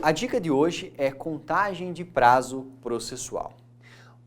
A dica de hoje é contagem de prazo processual.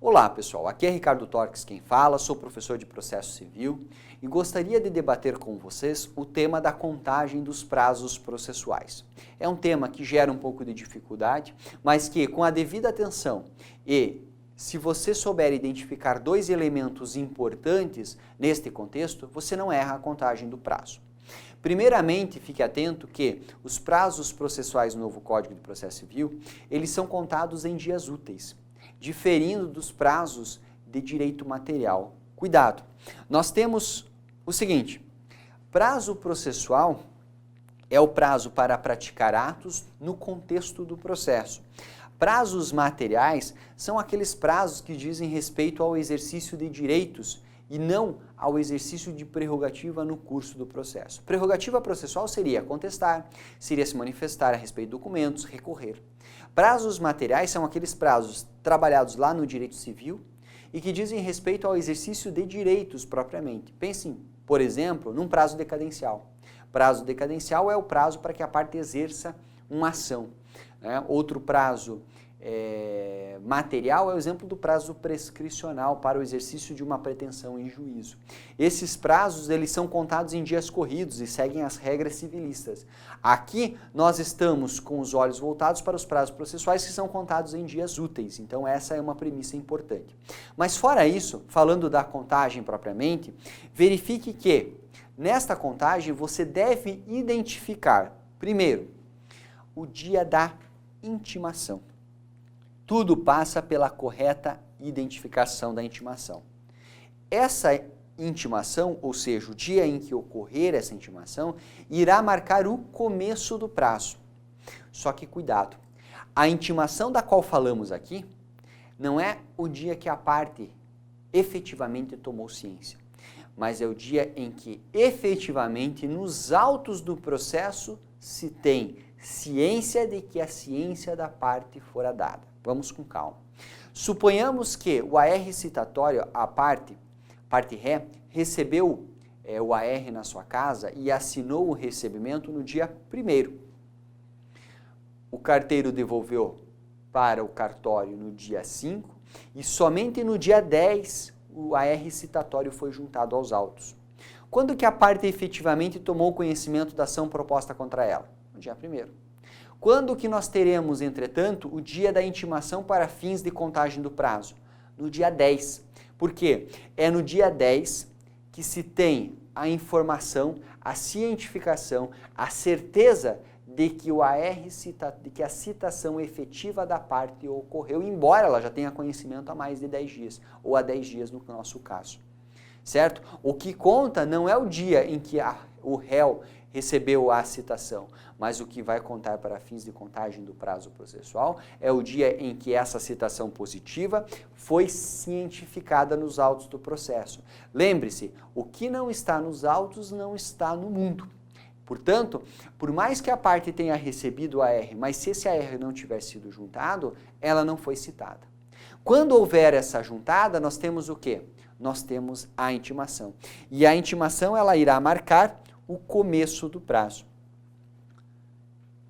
Olá pessoal, aqui é Ricardo Torques quem fala, sou professor de processo civil e gostaria de debater com vocês o tema da contagem dos prazos processuais. É um tema que gera um pouco de dificuldade, mas que com a devida atenção e se você souber identificar dois elementos importantes neste contexto, você não erra a contagem do prazo. Primeiramente, fique atento que os prazos processuais no novo Código de Processo Civil, eles são contados em dias úteis, diferindo dos prazos de direito material. Cuidado! Nós temos o seguinte, prazo processual é o prazo para praticar atos no contexto do processo. Prazos materiais são aqueles prazos que dizem respeito ao exercício de direitos e não ao exercício de prerrogativa no curso do processo. Prerrogativa processual seria contestar, seria se manifestar a respeito de documentos, recorrer. Prazos materiais são aqueles prazos trabalhados lá no direito civil e que dizem respeito ao exercício de direitos propriamente. Pensem, por exemplo, num prazo decadencial. Prazo decadencial é o prazo para que a parte exerça uma ação. Outro prazo material é o exemplo do prazo prescricional para o exercício de uma pretensão em juízo. Esses prazos eles são contados em dias corridos e seguem as regras civilistas. Aqui nós estamos com os olhos voltados para os prazos processuais que são contados em dias úteis, então essa é uma premissa importante. Mas fora isso, falando da contagem propriamente, verifique que nesta contagem você deve identificar, primeiro, o dia da intimação. Tudo passa pela correta identificação da intimação. Essa intimação, ou seja, o dia em que ocorrer essa intimação, irá marcar o começo do prazo. Só que cuidado, a intimação da qual falamos aqui não é o dia que a parte efetivamente tomou ciência, mas é o dia em que efetivamente nos autos do processo se tem ciência de que a ciência da parte fora dada. Vamos com calma. Suponhamos que o AR citatório, a parte ré, recebeu o AR na sua casa e assinou o recebimento no dia 1º. O carteiro devolveu para o cartório no dia 5 e somente no dia 10 o AR citatório foi juntado aos autos. Quando que a parte efetivamente tomou conhecimento da ação proposta contra ela? No dia 1º. Quando que nós teremos, entretanto, o dia da intimação para fins de contagem do prazo? No dia 10. Por quê? É no dia 10 que se tem a informação, a cientificação, a certeza de que o AR de que a citação efetiva da parte ocorreu, embora ela já tenha conhecimento há mais de 10 dias, ou há 10 dias no nosso caso. Certo? O que conta não é o dia em que o réu recebeu a citação, mas o que vai contar para fins de contagem do prazo processual é o dia em que essa citação positiva foi cientificada nos autos do processo. Lembre-se, o que não está nos autos não está no mundo. Portanto, por mais que a parte tenha recebido o AR, mas se esse AR não tiver sido juntado, ela não foi citada. Quando houver essa juntada, nós temos o quê? Nós temos a intimação. E a intimação ela irá marcar o começo do prazo.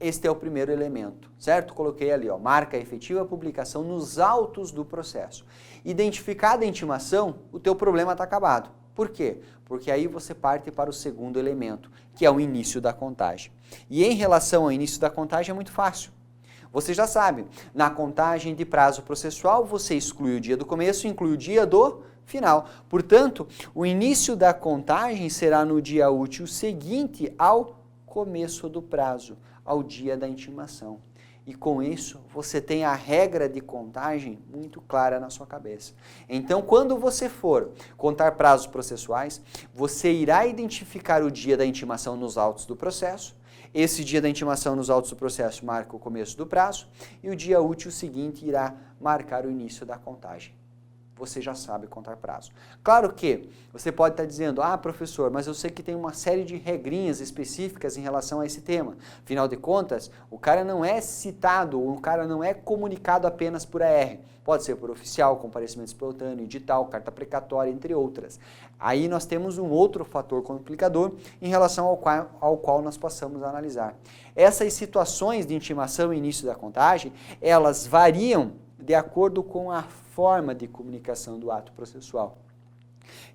Este é o primeiro elemento, certo? Coloquei ali, ó, marca efetiva publicação nos autos do processo. Identificada a intimação, o teu problema está acabado. Por quê? Porque aí você parte para o segundo elemento, que é o início da contagem. E em relação ao início da contagem é muito fácil. Você já sabe, na contagem de prazo processual, você exclui o dia do começo e inclui o dia do final. Portanto, o início da contagem será no dia útil seguinte ao começo do prazo, ao dia da intimação. E com isso, você tem a regra de contagem muito clara na sua cabeça. Então, quando você for contar prazos processuais, você irá identificar o dia da intimação nos autos do processo. Esse dia da intimação nos autos do processo marca o começo do prazo e o dia útil seguinte irá marcar o início da contagem. você já sabe contar prazo. Claro que você pode estar dizendo, professor, mas eu sei que tem uma série de regrinhas específicas em relação a esse tema. Afinal de contas, o cara não é citado, o cara não é comunicado apenas por AR. Pode ser por oficial, comparecimento espontâneo, edital, carta precatória, entre outras. Aí nós temos um outro fator complicador em relação ao qual nós passamos a analisar. Essas situações de intimação e início da contagem, elas variam de acordo com a forma de comunicação do ato processual.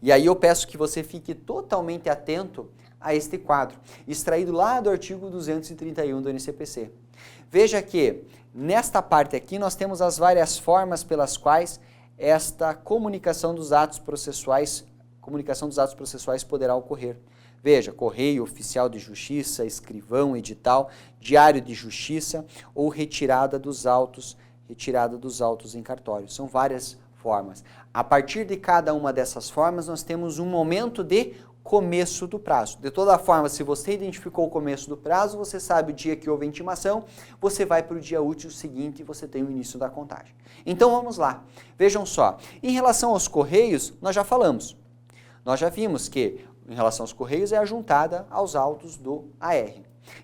E aí eu peço que você fique totalmente atento a este quadro, extraído lá do artigo 231 do NCPC. Veja que, nesta parte aqui, nós temos as várias formas pelas quais esta comunicação dos atos processuais poderá ocorrer. Veja, correio, oficial de justiça, escrivão, edital, diário de justiça ou retirada dos autos em cartório. São várias formas. A partir de cada uma dessas formas, nós temos um momento de começo do prazo. De toda forma, se você identificou o começo do prazo, você sabe o dia que houve a intimação, você vai para o dia útil seguinte e você tem o início da contagem. Então vamos lá. Vejam só. Em relação aos correios, nós já falamos. Nós já vimos que, em relação aos correios, é ajuntada aos autos do AR.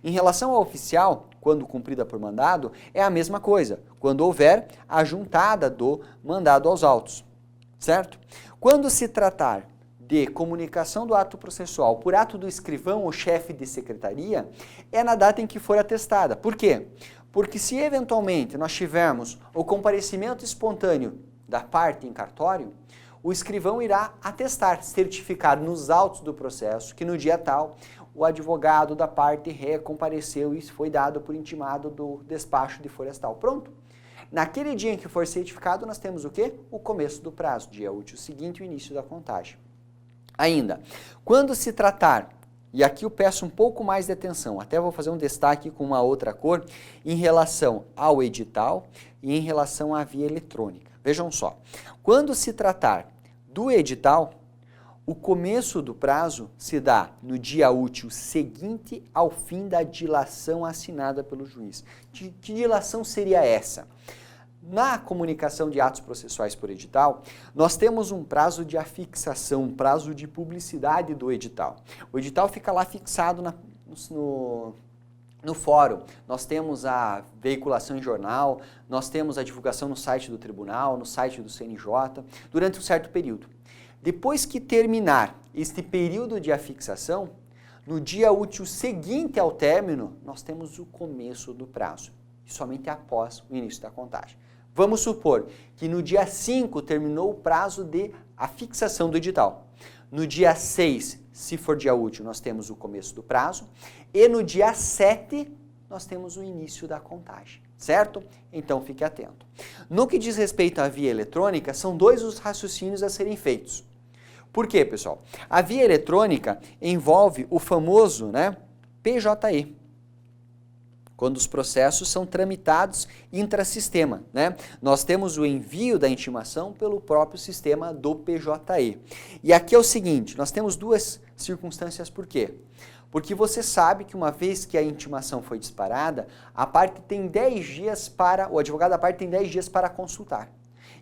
Em relação ao oficial, quando cumprida por mandado, é a mesma coisa, quando houver a juntada do mandado aos autos, certo? Quando se tratar de comunicação do ato processual por ato do escrivão ou chefe de secretaria, é na data em que for atestada. Por quê? Porque se eventualmente nós tivermos o comparecimento espontâneo da parte em cartório, o escrivão irá atestar, certificar nos autos do processo que no dia tal o advogado da parte ré compareceu e foi dado por intimado do despacho de florestal. Pronto. Naquele dia em que for certificado, nós temos o quê? O começo do prazo, dia útil seguinte, o início da contagem. Ainda, quando se tratar, e aqui eu peço um pouco mais de atenção, até vou fazer um destaque com uma outra cor, em relação ao edital e em relação à via eletrônica. Vejam só, quando se tratar do edital, o começo do prazo se dá no dia útil seguinte ao fim da dilação assinada pelo juiz. Que dilação seria essa? Na comunicação de atos processuais por edital, nós temos um prazo de afixação, um prazo de publicidade do edital. O edital fica lá fixado no fórum. Nós temos a veiculação em jornal, nós temos a divulgação no site do tribunal, no site do CNJ, durante um certo período. Depois que terminar este período de afixação, no dia útil seguinte ao término, nós temos o começo do prazo, e somente após o início da contagem. Vamos supor que no dia 5 terminou o prazo de afixação do edital. No dia 6, se for dia útil, nós temos o começo do prazo, e no dia 7, nós temos o início da contagem, certo? Então fique atento. No que diz respeito à via eletrônica, são dois os raciocínios a serem feitos. Por quê, pessoal? A via eletrônica envolve o famoso PJE, quando os processos são tramitados intrasistema. Nós temos o envio da intimação pelo próprio sistema do PJE. E aqui é o seguinte, nós temos duas circunstâncias. Por quê? Porque você sabe que uma vez que a intimação foi disparada, a parte tem 10 dias para, o advogado da parte tem 10 dias para consultar.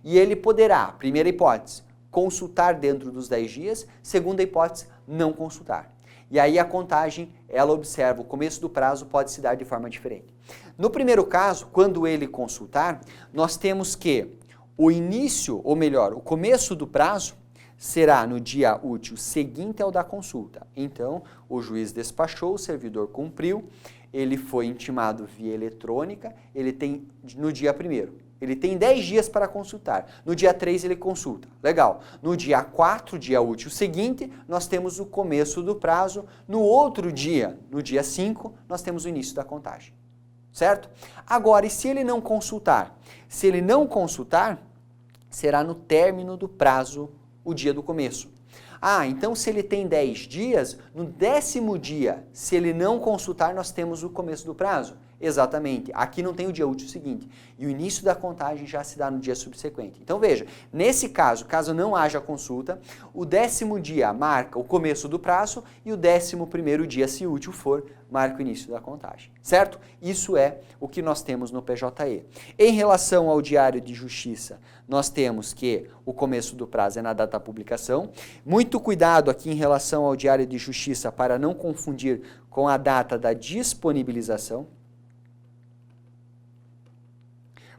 E ele poderá, primeira hipótese, consultar dentro dos 10 dias, segunda hipótese, não consultar. E aí a contagem, ela observa, o começo do prazo pode se dar de forma diferente. No primeiro caso, quando ele consultar, nós temos que o início, ou melhor, o começo do prazo será no dia útil seguinte ao da consulta. Então, o juiz despachou, o servidor cumpriu, ele foi intimado via eletrônica, ele tem no dia 1º. Ele tem 10 dias para consultar. No dia 3 ele consulta. Legal. No dia 4, dia útil seguinte, nós temos o começo do prazo. No outro dia, no dia 5, nós temos o início da contagem. Certo? Agora, e se ele não consultar? Se ele não consultar, será no término do prazo o dia do começo. Então se ele tem 10 dias, no 10º dia, se ele não consultar, nós temos o começo do prazo. Exatamente. Aqui não tem o dia útil seguinte. E o início da contagem já se dá no dia subsequente. Então veja, nesse caso, caso não haja consulta, o 10º dia marca o começo do prazo e o 11º dia, se útil for, marca o início da contagem. Certo? Isso é o que nós temos no PJE. Em relação ao diário de justiça, nós temos que o começo do prazo é na data da publicação. Muito cuidado aqui em relação ao diário de justiça para não confundir com a data da disponibilização,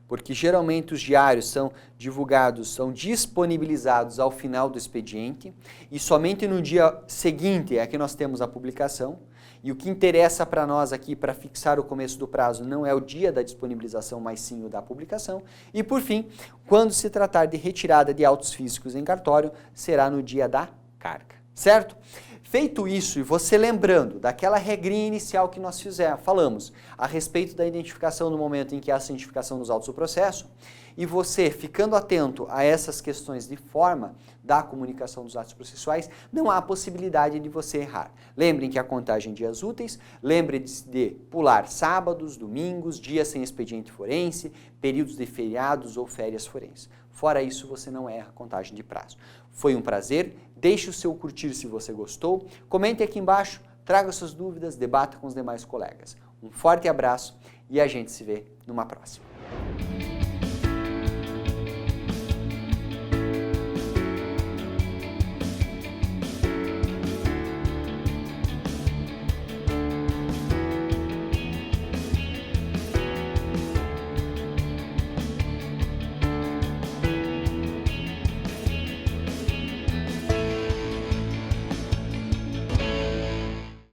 porque geralmente os diários são divulgados, são disponibilizados ao final do expediente e somente no dia seguinte é que nós temos a publicação. E o que interessa para nós aqui, para fixar o começo do prazo, não é o dia da disponibilização, mas sim o da publicação. E por fim, quando se tratar de retirada de autos físicos em cartório, será no dia da carga, certo? Feito isso, e você lembrando daquela regrinha inicial que nós falamos a respeito da identificação no momento em que há a cientificação dos autos do processo, e você ficando atento a essas questões de forma da comunicação dos atos processuais, não há possibilidade de você errar. Lembrem que a contagem de dias úteis, lembre-se de pular sábados, domingos, dias sem expediente forense, períodos de feriados ou férias forenses. Fora isso, você não erra a contagem de prazo. Foi um prazer, deixe o seu curtir se você gostou, comente aqui embaixo, traga suas dúvidas, debata com os demais colegas. Um forte abraço e a gente se vê numa próxima.